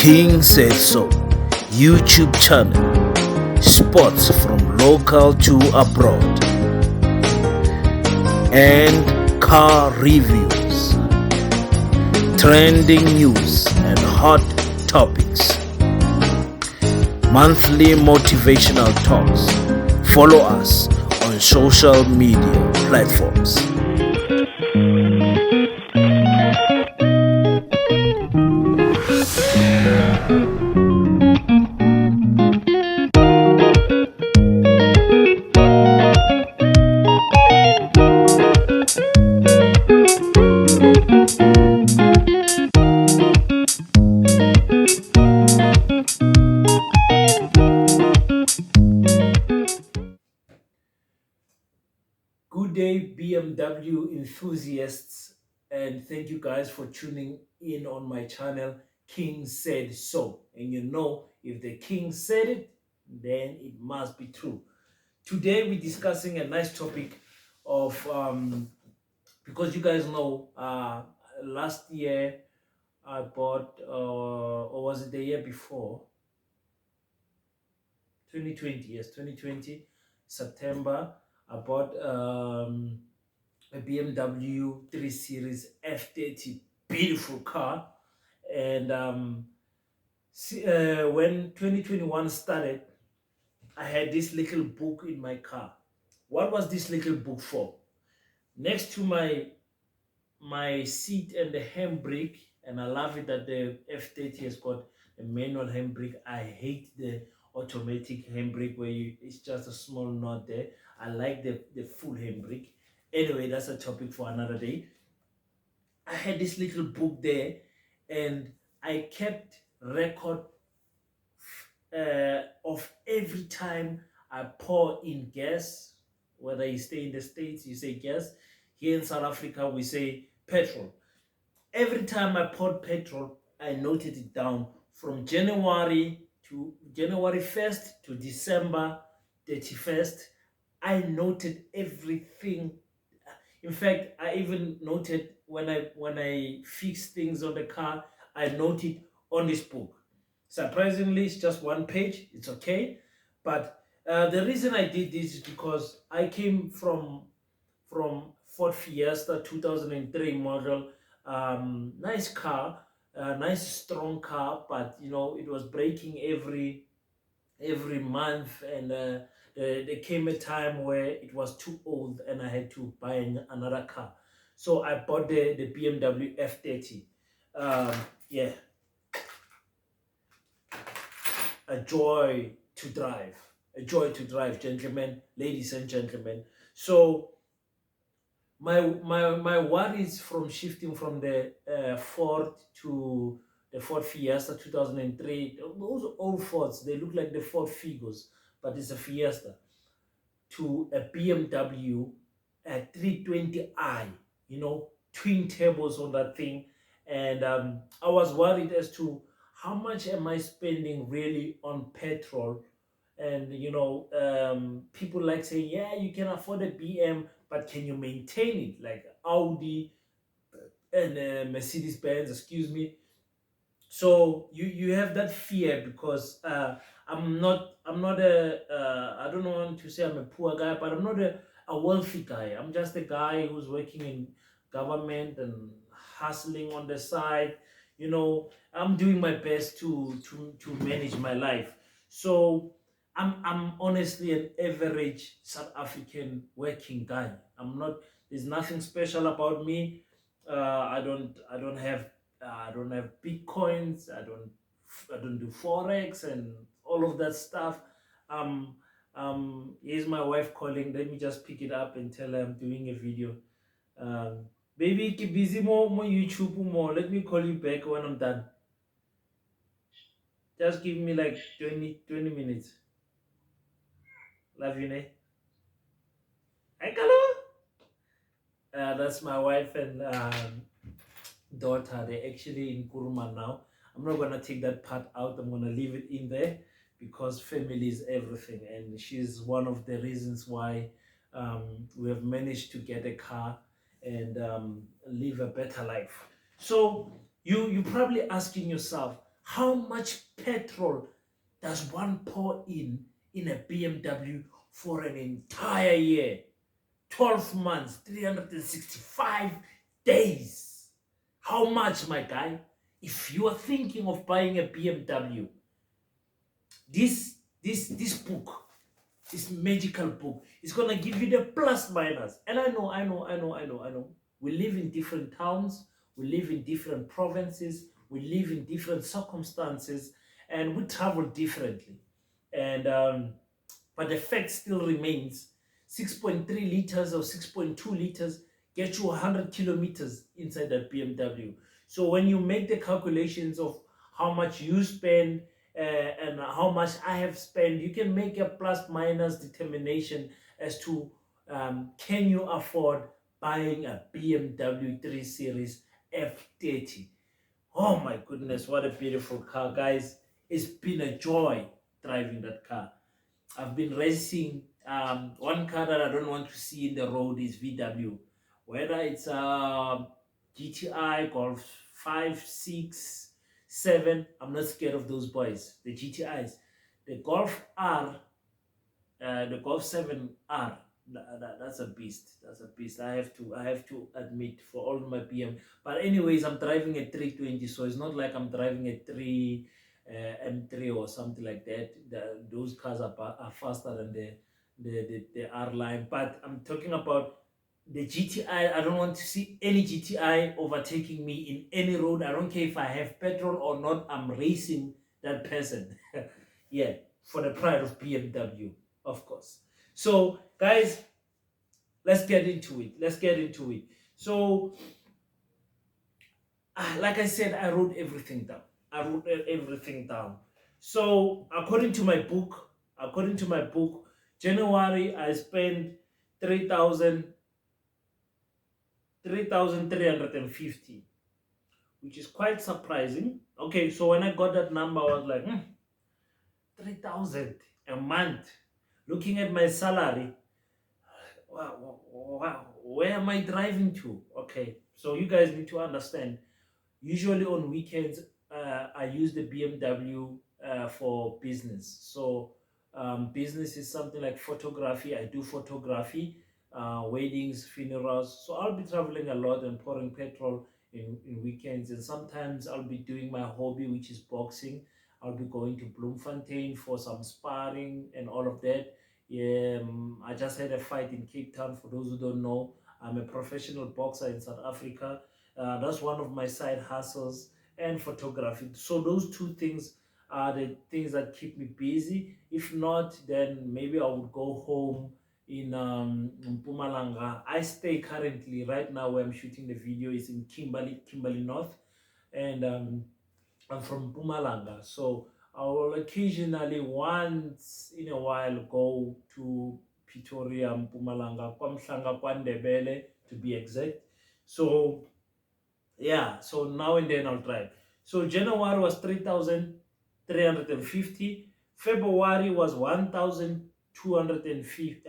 King Said So YouTube channel, sports from local to abroad, and car reviews, trending news and hot topics, monthly motivational talks. Follow us on social media platforms. Good day, BMW enthusiasts, and thank you guys for tuning in on my channel, King Said So. And you know, if the king said it, then it must be true. Today, we're discussing a nice topic of, because you guys know, last year I bought, or was it the year before? 2020, yes, 2020, September, I bought a BMW 3 Series F30, beautiful car. And when 2021 started, I had this little book in my car. What was this little book for? Next to my seat and the handbrake, and I love it that the F30 has got a manual handbrake. I hate the automatic handbrake where it's just a small knot there. I like the full handbrake. Anyway, that's a topic for another day. I had this little book there, and I kept record of every time I pour in gas. Whether you stay in the States, you say gas. Here in South Africa, we say petrol. Every time I poured petrol, I noted it down from January 1st to December 31st. I noted everything. In fact, I even noted when I fix things on the car, I noted on this book. Surprisingly, it's just one page. It's okay, but the reason I did this is because I came from Ford Fiesta 2003 model. Nice car, nice strong car, but you know it was breaking every month, and there came a time where it was too old and I had to buy another car. So I bought the BMW F30. Yeah, a joy to drive. A joy to drive, gentlemen, ladies and gentlemen. So my worries from shifting from the Ford to the Ford Fiesta 2003, those old Fords, they look like the Ford Figos, but it's a Fiesta, to a BMW a 320i, you know, twin tables on that thing. And I was worried as to how much am I spending really on petrol. And you know, people like saying, yeah, you can afford a BM, but can you maintain it like Audi and Mercedes Benz, excuse me? So you have that fear because I'm not a I don't want to say I'm a poor guy, but I'm not a wealthy guy. I'm just a guy who's working in government and hustling on the side. You know, I'm doing my best to manage my life. So I'm honestly an average South African working guy. I'm not. There's nothing special about me. I don't have bitcoins. I don't do forex and all of that stuff. Um, Here's my wife calling. Let me just pick it up and tell her I'm doing a video. Um, Baby, keep busy more YouTube more. Let me call you back when I'm done. Just give me like 20 minutes. Love you, ne? Hi, hello. That's my wife and daughter. They're actually in Kuruma now. I'm not gonna take that part out. I'm gonna leave it in there because family is everything, and she's one of the reasons why we have managed to get a car and live a better life. So you're probably asking yourself, How much petrol does one pour in a BMW for an entire year? 12 months, 365 days. How much, my guy? If you are thinking of buying a BMW, this book, this magical book, is gonna give you the plus minus. And I know. We live in different towns, we live in different provinces, we live in different circumstances, and we travel differently. And but the fact still remains 6.3 liters or 6.2 liters get you 100 kilometers inside that BMW. So when you make the calculations of how much you spend and how much I have spent, you can make a plus minus determination as to can you afford buying a BMW 3 Series F30. Oh my goodness, what a beautiful car, guys. It's been a joy driving that car. I've been racing. One car that I don't want to see in the road is VW. Whether it's GTI, Golf 5, 6, 7, I'm not scared of those boys. The GTIs. The Golf R, the Golf 7R, that's a beast. That's a beast. I have to admit for all my BM. But anyways, I'm driving a 320, so it's not like I'm driving a 3 M3 or something like that. Those cars are faster than the R line. But I'm talking about the GTI. I don't want to see any GTI overtaking me in any road. I don't care if I have petrol or not. I'm racing that person. Yeah, for the pride of BMW, of course. So, guys, let's get into it. Let's get into it. So, like I said, I wrote everything down. I wrote everything down. So, according to my book, January I spent 3,000 3,350, which is quite surprising. Okay, so when I got that number, I was like, 3,000 a month. Looking at my salary, wow, wow, where am I driving to? Okay, so you guys need to understand. Usually on weekends, I use the BMW for business. So business is something like photography. I do photography, weddings, funerals. So I'll be traveling a lot and pouring petrol in weekends. And sometimes I'll be doing my hobby, which is boxing. I'll be going to Bloemfontein for some sparring and all of that. Yeah, I just had a fight in Cape Town. For those who don't know, I'm a professional boxer in South Africa. That's one of my side hustles, and photography. So those two things are the things that keep me busy. If not, then maybe I would go home in Mpumalanga. I stay currently right now where I'm shooting the video is in Kimberley North, and I'm from Mpumalanga. So I will occasionally, once in a while, go to Pretoria, Mpumalanga, Kwamhlanga, Kwandebele, to be exact. So yeah, so now and then I'll drive. So January was 3,350. February was 1,250,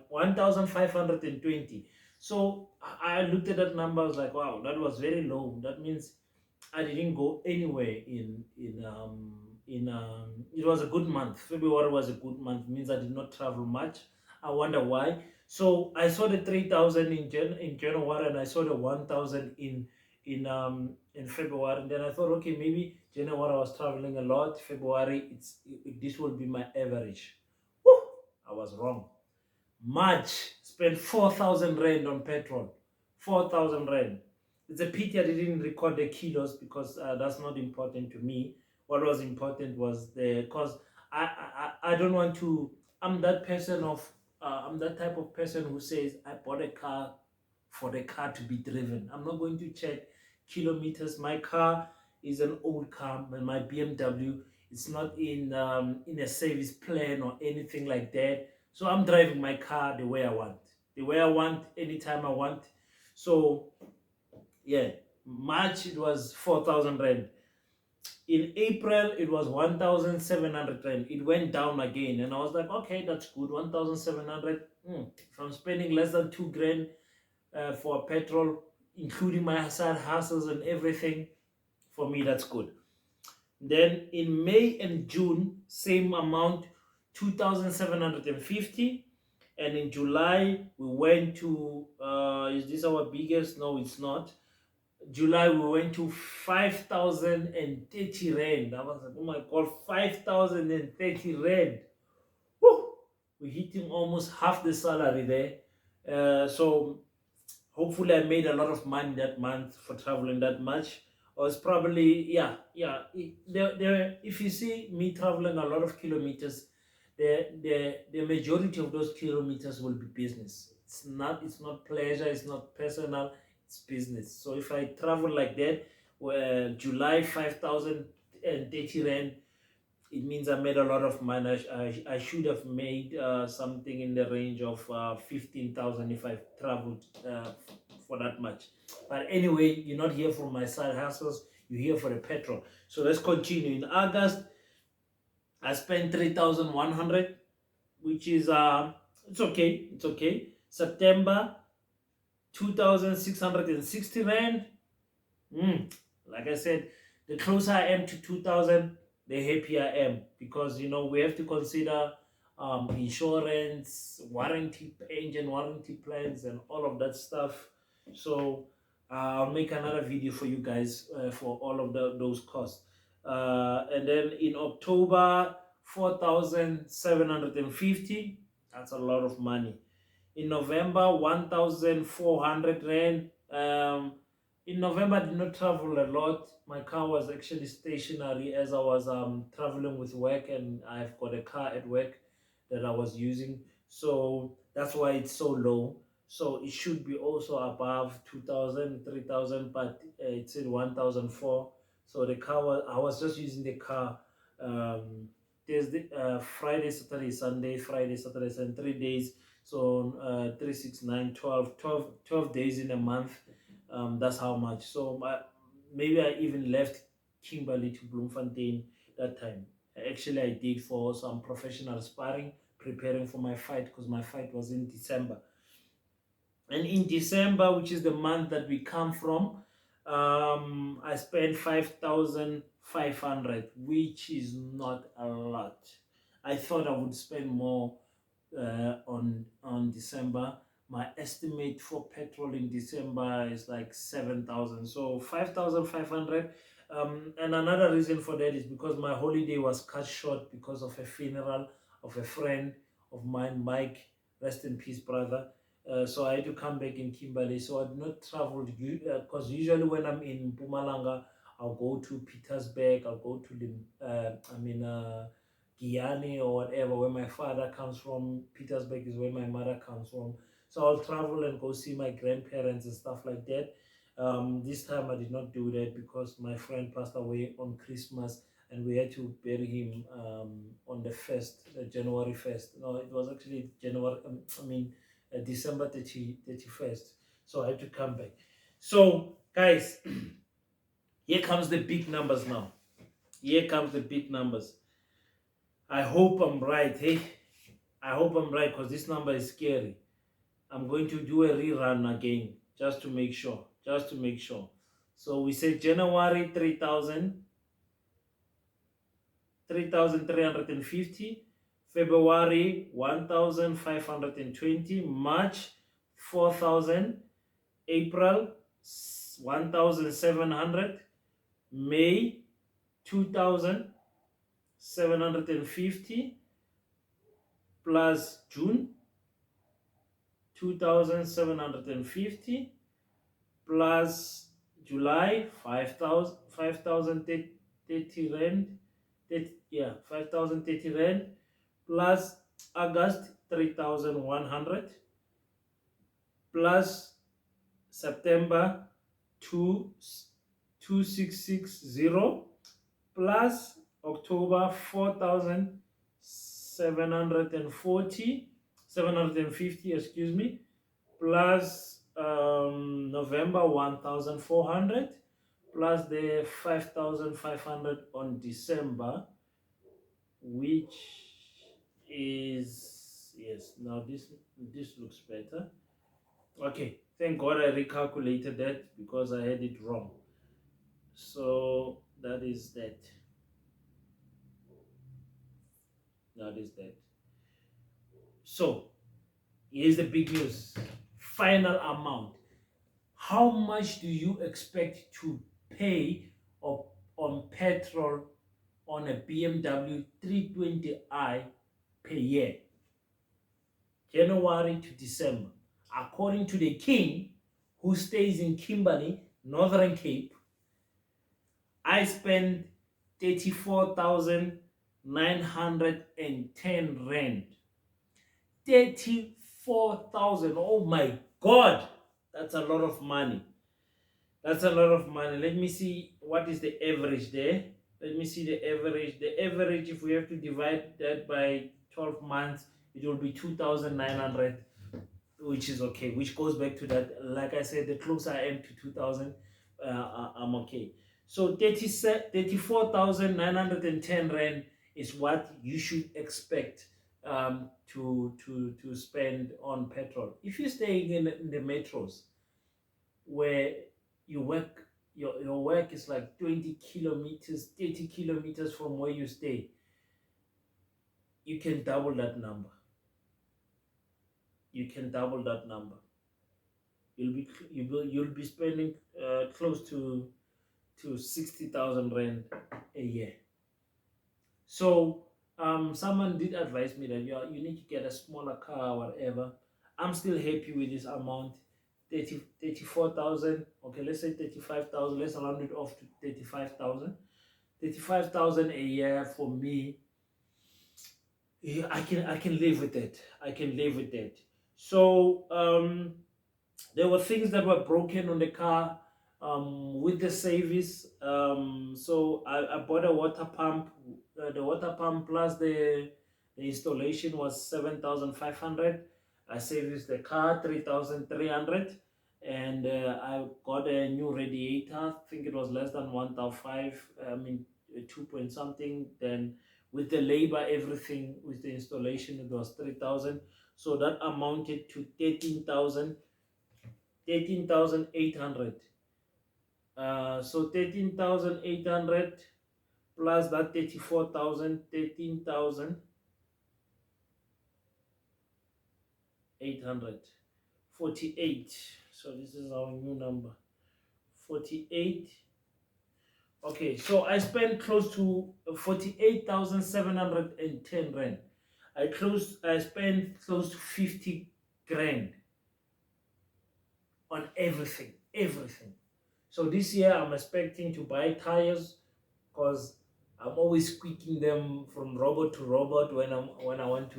1,520. So I looked at that number, I was like, wow, that was very low. That means I didn't go anywhere in it was a good month. February was a good month, means I did not travel much. I wonder why. So I saw the 3,000 in January, and I saw the 1,000 in February, and then I thought, okay, maybe January I was traveling a lot. February this will be my average. Woo! I was wrong. March spent 4,000 rand on petrol. 4,000 rand. It's a pity I didn't record the kilos because that's not important to me. What was important was because I don't want to. I'm that person of I'm that type of person who says I bought a car for the car to be driven. I'm not going to check kilometers. My car is an old car, and my BMW is not in a service plan or anything like that. So I'm driving my car the way I want, anytime I want. So yeah, March it was 4,000 rand. In April it was 1,700 rand. It went down again, and I was like, okay, that's good. 1,700. If I'm spending less than 2 grand for petrol, including my side hustles and everything, for me that's good. Then in May and June, same amount, 2,750. And in July, we went to, is this our biggest? No, it's not. July, we went to 5,030 Rand. I was like, oh my God, 5,030 Rand. Woo! We're hitting almost half the salary there. So hopefully I made a lot of money that month for traveling that much. Or it's probably, yeah. If you see me traveling a lot of kilometers, the majority of those kilometers will be business. It's not pleasure, it's not personal, it's business. So if I travel like that, where July 5,030 Rand, it means I made a lot of money. I should have made something in the range of 15,000 if I traveled for that much. But anyway, you're not here for my side hustles, you're here for the petrol. So let's continue. In August, I spent 3,100, which is, it's okay, it's okay. September, 2,660 Rand. Like I said, the closer I am to 2000, the happier I am, because we have to consider insurance, warranty, engine warranty plans, and all of that stuff. So I'll make another video for you guys for all of those costs. And then in October, 4,750. That's a lot of money. In November, 1,400 Rand. In November, I did not travel a lot. My car was actually stationary as I was traveling with work, and I've got a car at work that I was using. So that's why it's so low. So it should be also above 2,000, 3,000, but it said 1,004. So I was just using the car Thursday, Friday, Saturday, Sunday, Friday, Saturday, Sunday, 3 days. So 3, 6, 9, 12, 12 days in a month. That's how much. So maybe I even left Kimberley to Bloemfontein that time. Actually, I did for some professional sparring, preparing for my fight, because my fight was in December. And in December, which is the month that we come from, I spent 5,500, which is not a lot. I thought I would spend more on December. My estimate for petrol in December is like 7,000, so 5,500. And another reason for that is because my holiday was cut short because of a funeral of a friend of mine, Mike. Rest in peace, brother. So I had to come back in Kimberley. So I did not travel because usually when I'm in Pumalanga, I'll go to Petersburg, I'll go to Guyane or whatever, where my father comes from. Petersburg is where my mother comes from. So I'll travel and go see my grandparents and stuff like that. This time I did not do that because my friend passed away on Christmas, and we had to bury him on the 1st, January 1st. No, it was actually December 31st. So I had to come back. So, guys, here comes the big numbers now. Here comes the big numbers. I hope I'm right, hey? I hope I'm right, because this number is scary. I'm going to do a rerun again, just to make sure. Just to make sure. So we said January 3,350. February 1,520. March 4,000. April 1,700. May 2,750 plus June 2,750 plus July 5,030 Rand. 5,030 Rand plus August 3,100 plus September 2,660 plus October 4,750, excuse me, plus November 1,400 plus the 5,500 on December, which is, yes, now this looks better. Okay, thank God I recalculated that because I had it wrong. So that is that. That is that. So here's the big news. Final amount. How much do you expect to pay on petrol on a BMW 320i per year? January to December. According to the king, who stays in Kimberley, Northern Cape, I spend 34,910 rand. 34,000. Oh my God. That's a lot of money. That's a lot of money. Let me see what is the average there. Let me see the average. The average, if we have to divide that by 12 months, it will be 2,900, which is okay, which goes back to that. Like I said, the closer I am to 2,000, I'm okay. So 34,910 rand is what you should expect to spend on petrol. If you're staying in the metros where you work, your work is like 20 kilometers, 30 kilometers from where you stay, you can double that number. You can double that number. You'll be spending close to 60,000 rand a year. So someone did advise me that you need to get a smaller car or whatever. I'm still happy with this amount. 34,000. Okay, let's say 35,000. Let's round it off to 35,000. 35,000 a year for me. Yeah, I can live with it. I can live with it. So there were things that were broken on the car with the service. So I bought a water pump. The water pump plus the installation was 7,500. I serviced the car 3,300, and I got a new radiator. I think it was less than 1,500. I mean, 2 point something. Then with the labor, everything with the installation, it was 3,000. So that amounted to 13,800. So 13,800 plus that 34,000, 13,800, 48. So this is our new number, 48. Okay, so I spent close to 48,710 rand. I spent close to 50 grand on everything. So this year I'm expecting to buy tires, because I'm always squeaking them from robot to robot when I want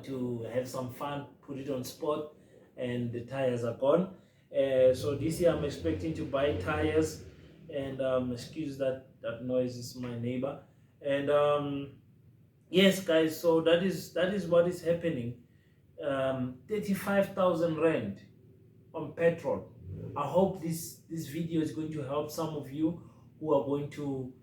to have some fun, put it on sport, and the tires are gone. So this year I'm expecting to buy tires, and excuse that noise, is my neighbor. And yes, guys, so that is what is happening. 35,000 rand on petrol. I hope this video is going to help some of you who are going to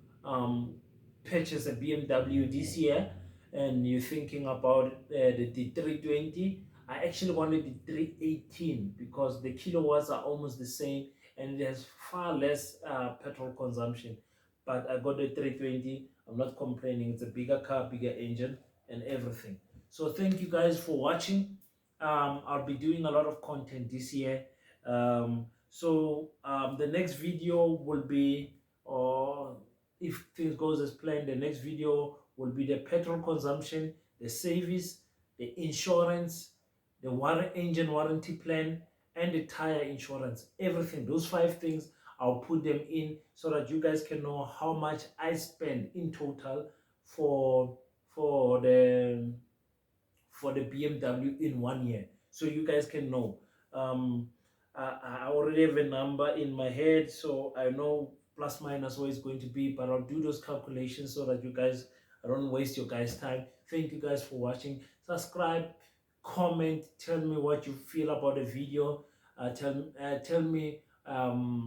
purchase a BMW this year, and you're thinking about the 320. I actually wanted the 318 because the kilowatts are almost the same and it has far less petrol consumption. But I got the 320. I'm not complaining. It's a bigger car, bigger engine, and everything. So thank you guys for watching. I'll be doing a lot of content this year. The next video will be, or if things goes as planned, the next video will be the petrol consumption, the service, the insurance, the engine warranty plan, and the tire insurance. Everything, those 5 things, I'll put them in so that you guys can know how much I spend in total for the BMW in 1 year, so you guys can know. I already have a number in my head, so I know plus minus where it's going to be, but I'll do those calculations so that you guys, I don't waste your guys' time. Thank you guys for watching. Subscribe, comment, tell me what you feel about the video. Tell me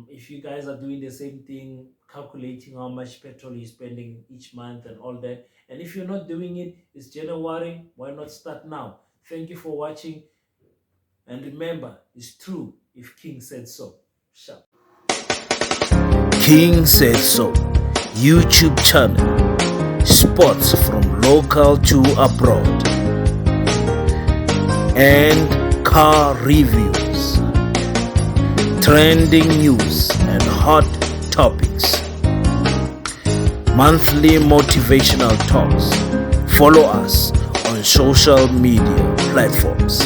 if you guys are doing the same thing, calculating how much petrol you're spending each month and all that. And if you're not doing it, it's January, why not start now? Thank you for watching, and remember, it's true if King said so. Sharp. King Said So YouTube channel. sports from local to abroad, and car reviews, trending news and hot topics, monthly motivational talks. Follow us on social media platforms.